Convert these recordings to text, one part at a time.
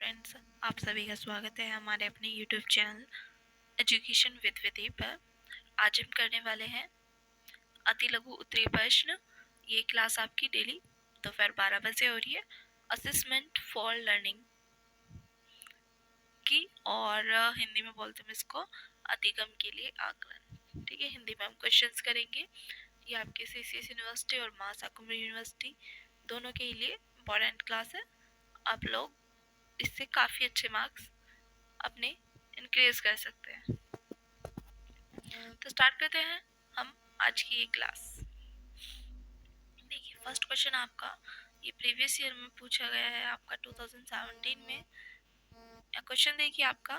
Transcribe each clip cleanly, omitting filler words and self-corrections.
Friends, आप सभी का स्वागत है हमारे अपने यूट्यूब चैनल एजुकेशन विद विधि पर। आज हम करने वाले हैं अति लघु उत्तरीय प्रश्न। ये क्लास आपकी डेली दोपहर 12 बजे हो रही है, असेसमेंट फॉर लर्निंग की, और हिंदी में बोलते हैं इसको अधिगम के लिए आकलन। ठीक है, हिंदी में हम क्वेश्चंस करेंगे। ये आपके सीसीएस यूनिवर्सिटी और महाकुंभ यूनिवर्सिटी दोनों के लिए इम्पोर्टेंट क्लास है। आप लोग इससे काफ़ी अच्छे मार्क्स अपने इनक्रीज कर सकते हैं। तो स्टार्ट करते हैं हम आज की ये क्लास। देखिए, फर्स्ट क्वेश्चन आपका ये प्रीवियस ईयर में पूछा गया है, आपका 2017 में। क्वेश्चन देखिए आपका,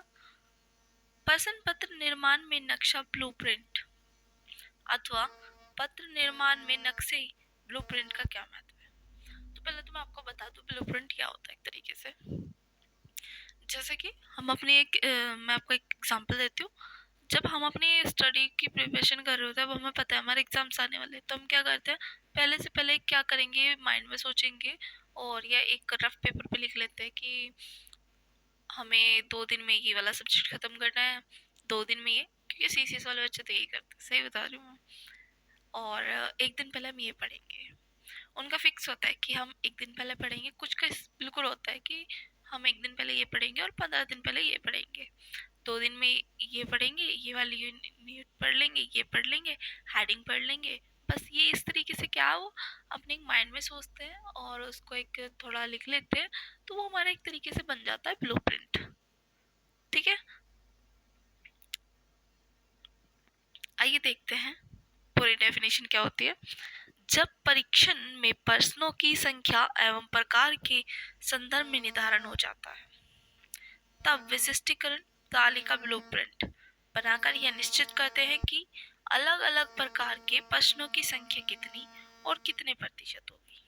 प्रश्न पत्र निर्माण में नक्शा ब्लूप्रिंट अथवा पत्र निर्माण में नक्शे ब्लूप्रिंट का क्या महत्व है। तो पहले तो मैं आपको बता दूं ब्लूप्रिंट क्या होता है। एक तरीके से जैसे कि हम अपनी मैं आपको एक एग्जांपल देती हूँ। जब हम अपनी स्टडी की प्रिपरेशन कर रहे होते हैं, अब हमें पता है हमारे एग्जाम्स आने वाले हैं, तो हम क्या करते हैं, पहले से पहले क्या करेंगे, माइंड में सोचेंगे और या एक रफ पेपर पे लिख लेते हैं कि हमें 2 दिन में ये वाला सब्जेक्ट खत्म करना है, 2 दिन में ये, क्योंकि सीसीएस वाले बच्चे तो यही करते हैं, सही बता रही हूँ। और एक दिन पहले हम ये पढ़ेंगे। उनका फिक्स होता है कि हम एक दिन पहले पढ़ेंगे। कुछ का बिल्कुल होता है कि हम एक दिन पहले ये पढ़ेंगे और 15 दिन पहले ये पढ़ेंगे। 2 दिन में ये पढ़ेंगे, ये वाली यूनिट पढ़ लेंगे, ये पढ़ लेंगे, हेडिंग पढ़ लेंगे। बस ये इस तरीके से क्या वो अपने माइंड में सोचते हैं और उसको एक थोड़ा लिख लेते हैं, तो वो हमारा एक तरीके से बन जाता है ब्लूप्रिंट। ठीक है, आइए देखते हैं पूरी डेफिनेशन क्या होती है। जब परीक्षण में प्रश्नों की संख्या एवं प्रकार के संदर्भ में निर्धारण हो जाता है, तब विशिष्टीकरण तालिका ब्लूप्रिंट बनाकर यह निश्चित करते हैं कि अलग अलग प्रकार के प्रश्नों की संख्या कितनी और कितने प्रतिशत होगी।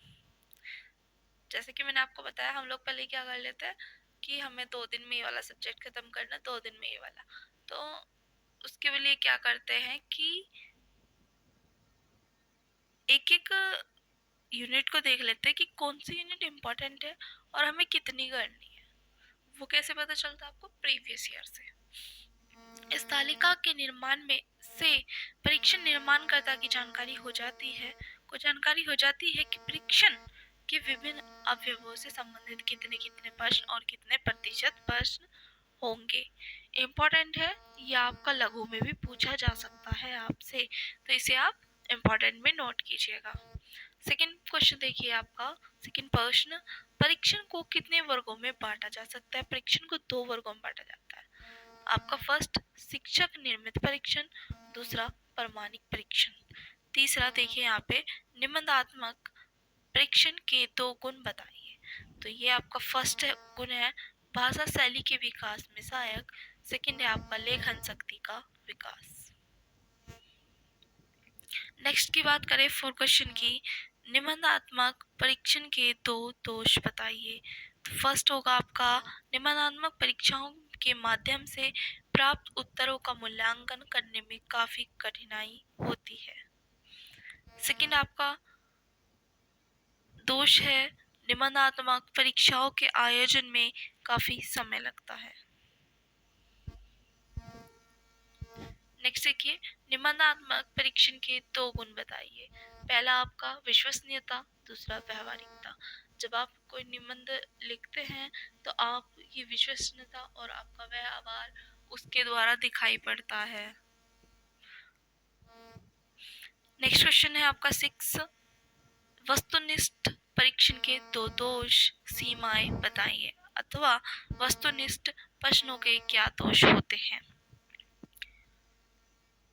जैसे कि मैंने आपको बताया, हम लोग पहले क्या कर लेते हैं कि हमें 2 दिन में ये वाला सब्जेक्ट खत्म करना, 2 दिन में ये वाला, तो उसके लिए क्या करते हैं कि एक एक यूनिट को देख लेते हैं कि कौन सी यूनिट इम्पोर्टेंट है और हमें कितनी करनी है। वो कैसे पता चलता है आपको, प्रीवियस ईयर से। इस तालिका के निर्माण में से परीक्षण निर्माणकर्ता की जानकारी हो जाती है कि परीक्षण के विभिन्न अवयवों से संबंधित कितने कितने प्रश्न और कितने प्रतिशत प्रश्न होंगे। इम्पोर्टेंट है, ये आपका लघु में भी पूछा जा सकता है आपसे, तो इसे आप इम्पोर्टेंट में नोट कीजिएगा। सेकंड क्वेश्चन देखिए आपका, सेकंड प्रश्न, परीक्षण को कितने वर्गों में बांटा जा सकता है। परीक्षण को 2 वर्गों में बांटा जाता है। आपका फर्स्ट शिक्षक निर्मित परीक्षण, दूसरा प्रमाणिक परीक्षण। तीसरा देखिए यहाँ पे निबंधात्मक परीक्षण के 2 गुण बताइए। तो ये आपका फर्स्ट गुण है भाषा शैली के विकास में सहायक। सेकंड है आपका लेखन शक्ति का विकास। नेक्स्ट की बात करें फोर क्वेश्चन की, निबंधात्मक परीक्षण के 2 दोष बताइए। तो फर्स्ट होगा आपका निबंधात्मक परीक्षाओं के माध्यम से प्राप्त उत्तरों का मूल्यांकन करने में काफी कठिनाई होती है। सेकंड आपका दोष है निबंधात्मक परीक्षाओं के आयोजन में काफी समय लगता है। नेक्स्ट देखिए, निबंधात्मक परीक्षण के 2 गुण बताइए। पहला आपका विश्वसनीयता, दूसरा व्यवहारिकता। जब आप कोई निबंध लिखते हैं तो आप ये विश्वसनीयता और आपका व्यवहार उसके द्वारा दिखाई पड़ता है। नेक्स्ट क्वेश्चन है आपका 6, वस्तुनिष्ठ परीक्षण के 2 दोष सीमाएं बताइए, अथवा वस्तुनिष्ठ प्रश्नों के क्या दोष होते हैं।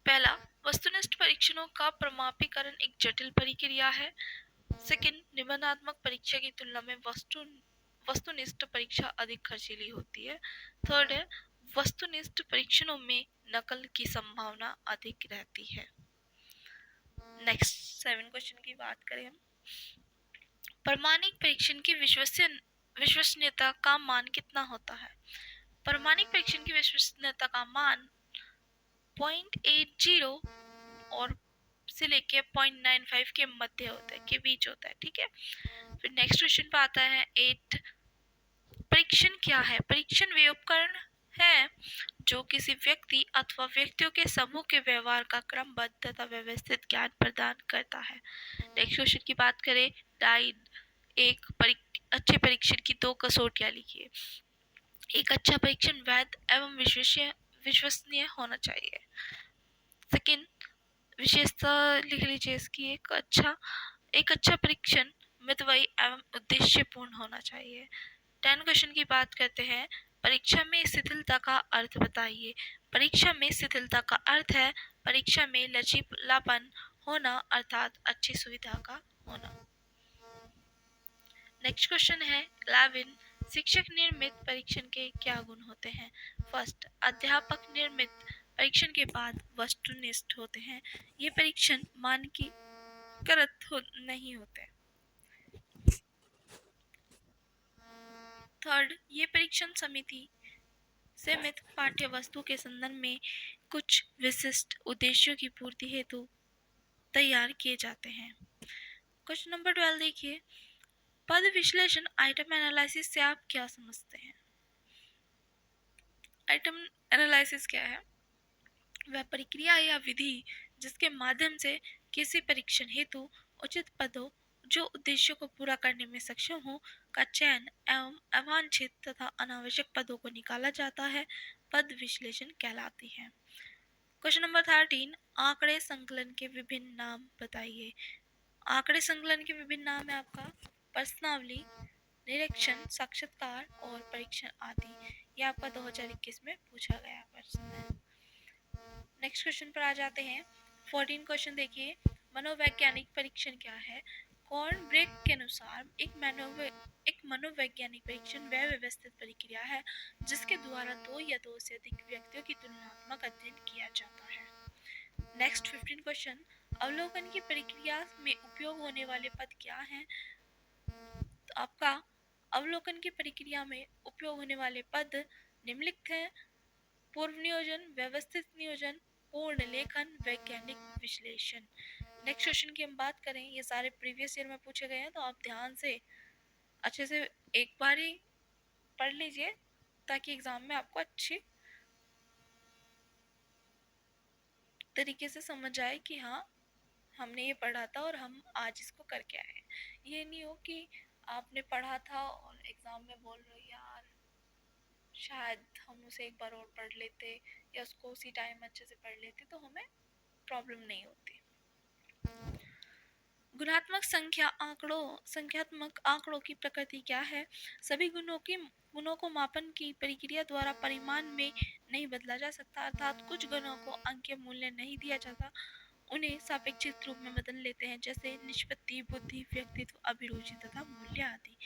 पहला, वस्तुनिष्ठ परीक्षणों का प्रमापीकरण एक जटिल प्रक्रिया है। सेकंड, निबंधात्मक परीक्षा की तुलना में वस्तुनिष्ठ परीक्षा अधिक खर्चीली होती है। थर्ड है, वस्तुनिष्ठ परीक्षणों में नकल की संभावना अधिक रहती है। नेक्स्ट 7 क्वेश्चन की बात करें हम, प्रमाणिक परीक्षण की विश्वसनीयता का मान कितना होता है। प्रमाणिक परीक्षण की विश्वसनीयता का मान 0.80 और से लेके 0.95 के मध्य होता है, के बीच होता है। ठीक है, फिर नेक्स्ट क्वेश्चन पे आता है 8, परीक्षण क्या है? परीक्षण वे उपकरण है जो किसी व्यक्ति अथवा व्यक्तियों के समूह के व्यवहार का क्रमबद्ध तथा व्यवस्थित ज्ञान प्रदान करता है। नेक्स्ट क्वेश्चन की बात करें, डाइन एक अच्छे परीक्षण की दो कसौटियां लिखिए। एक अच्छा परीक्षण वैध एवं विश्वसनीय होना चाहिए। सेकंड विशेषता लिख लीजिए इसकी, एक अच्छा परीक्षण मितव्ययी एवं उद्देश्यपूर्ण होना चाहिए। 10 क्वेश्चन की बात करते हैं, परीक्षा में शिथिलता का अर्थ बताइए। परीक्षा में शिथिलता का अर्थ है परीक्षा में लचीलापन होना अर्थात अच्छी सुविधा का होना। नेक्स्ट क्वेश्चन है 11, शिक्षक निर्मित परीक्षण के क्या गुण होते हैं? फर्स्ट, अध्यापक निर्मित परीक्षण के बाद वस्तुनिष्ठ होते हैं। ये परीक्षण मानकीकृत नहीं होते। थर्ड, ये परीक्षण समिति सीमित पाठ्य वस्तु के संदर्भ में कुछ विशिष्ट उद्देश्यों की पूर्ति हेतु तैयार किए जाते हैं। क्वेश्चन नंबर 12 देखिए, पद विश्लेषण आइटम एनालिसिस से आप क्या समझते हैं? आइटम एनालिसिस क्या है? वह प्रक्रिया या विधि जिसके माध्यम से किसी परीक्षण हेतु उचित पदों जो उद्देश्यों को पूरा करने में सक्षम हो का चयन एवं अवांछित तथा अनावश्यक पदों को निकाला जाता है, पद विश्लेषण कहलाती है। क्वेश्चन नंबर 13, आंकड़े संकलन के विभिन्न नाम बताइए। आंकड़े संकलन के विभिन्न नाम है आपका प्रश्नावली, निरीक्षण, साक्षात्कार और परीक्षण आदि। यह आपका 2021 में पूछा गया प्रश्न है। नेक्स्ट क्वेश्चन पर आ जाते हैं। 14 क्वेश्चन देखिए, मनोवैज्ञानिक परीक्षण क्या है? कॉर्नब्रेक के अनुसार एक मनोवैज्ञानिक परीक्षण वह व्यवस्थित प्रक्रिया है जिसके द्वारा दो या दो से अधिक व्यक्तियों की तुलनात्मक अध्ययन किया जाता है। नेक्स्ट 15 क्वेश्चन, अवलोकन की प्रक्रिया में उपयोग होने वाले पद क्या हैं? तो आपका अवलोकन की प्रक्रिया में उपयोग होने वाले पद निम्नलिखित हैं: पूर्व नियोजन, व्यवस्थित नियोजन, पूर्ण लेखन, वैज्ञानिक विश्लेषण। नेक्स्ट क्वेश्चन की हम बात करें, ये सारे प्रीवियस ईयर में पूछे गए हैं, तो आप ध्यान से अच्छे से एक बार ही पढ़ लीजिए ताकि एग्जाम में आपको अच्छी तरीके से समझ आए कि हाँ हमने ये पढ़ा था और हम आज इसको करके आए। ये नहीं हो कि आपने पढ़ा था और एग्जाम में बोल रहे हो यार शायद हम उसे एक बार और पढ़ लेते या उसको उसी टाइम अच्छे से पढ़ लेते तो हमें प्रॉब्लम नहीं होती। गुणात्मक संख्यात्मक आंकड़ों की प्रकृति क्या है? सभी गुणों को मापन की प्रक्रिया द्वारा परिमाण में नहीं बदला जा सकता, अर्थात कुछ गुणों को अंकीय मूल्य नहीं दिया जाता, उन्हें सापेक्षिक रूप में बदल लेते हैं, जैसे निष्पत्ति, बुद्धि, व्यक्तित्व, अभिरुचि तथा मूल्य आदि।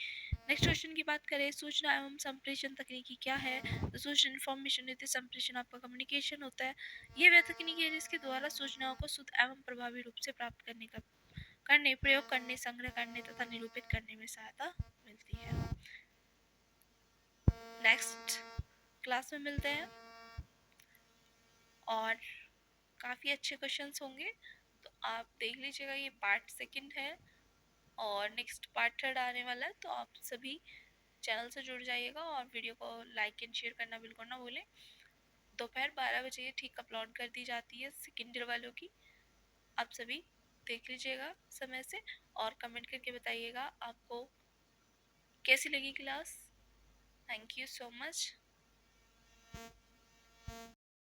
नेक्स्ट क्वेश्चन की बात करें, सूचना एवं संप्रेषण तकनीकी क्या है? तो सूचना इन्फॉर्मेशन विद संप्रेषण आपका कम्युनिकेशन होता है। ये वह तकनीकी है जिसके द्वारा सूचनाओं को शुद्ध एवं प्रभावी रूप से प्राप्त करने, प्रयोग करने, संग्रह करने तथा निरूपित करने में सहायता मिलती है। नेक्स्ट क्लास में मिलते हैं और काफ़ी अच्छे क्वेश्चंस होंगे, तो आप देख लीजिएगा। ये पार्ट सेकंड है और नेक्स्ट पार्ट थर्ड आने वाला है, तो आप सभी चैनल से जुड़ जाइएगा और वीडियो को लाइक एंड शेयर करना बिल्कुल ना भूलें। दोपहर 12 बजे ठीक अपलोड कर दी जाती है सेकेंड ईयर वालों की। आप सभी देख लीजिएगा समय से और कमेंट करके बताइएगा आपको कैसी लगी class. Thank you so much.